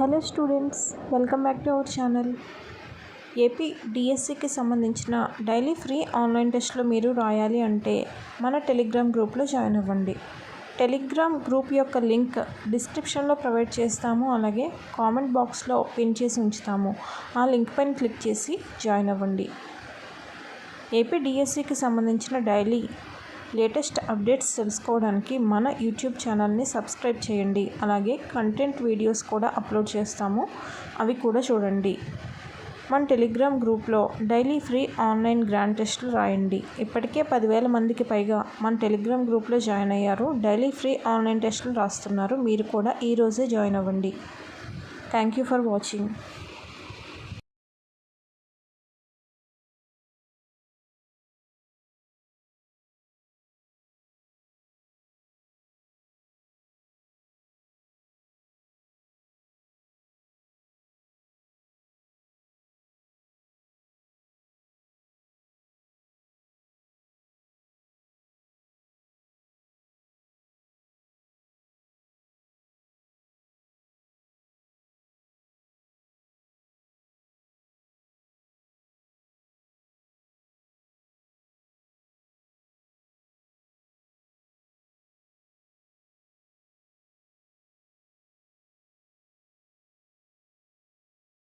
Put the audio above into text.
Hello students, welcome back to our channel. AP డిఎస్సికి సంబంధించిన daily free online టెస్ట్లు మీరు రాయాలి అంటే మన టెలిగ్రామ్ గ్రూప్లో జాయిన్ అవ్వండి. టెలిగ్రామ్ గ్రూప్ యొక్క లింక్ డిస్క్రిప్షన్లో ప్రొవైడ్ చేస్తాము, అలాగే కామెంట్ బాక్స్లో పిన్ చేసి ఉంచుతాము. ఆ లింక్ పైన క్లిక్ చేసి జాయిన్ అవ్వండి. ఏపీ డిఎస్సికి సంబంధించిన డైలీ లేటెస్ట్ అప్డేట్స్ తెలుసుకోవడానికి మన యూట్యూబ్ ఛానల్ని సబ్స్క్రైబ్ చేయండి. అలాగే కంటెంట్ వీడియోస్ కూడా అప్లోడ్ చేస్తాము, అవి కూడా చూడండి. మన టెలిగ్రామ్ గ్రూప్లో డైలీ ఫ్రీ ఆన్లైన్ గ్రాండ్ టెస్టులు రాయండి. ఇప్పటికే 10,000 మందికి పైగా మన టెలిగ్రామ్ గ్రూప్లో జాయిన్ అయ్యారు. డైలీ ఫ్రీ ఆన్లైన్ టెస్టులు రాస్తున్నారు. మీరు కూడా ఈరోజే జాయిన్ అవ్వండి. Thank you for watching.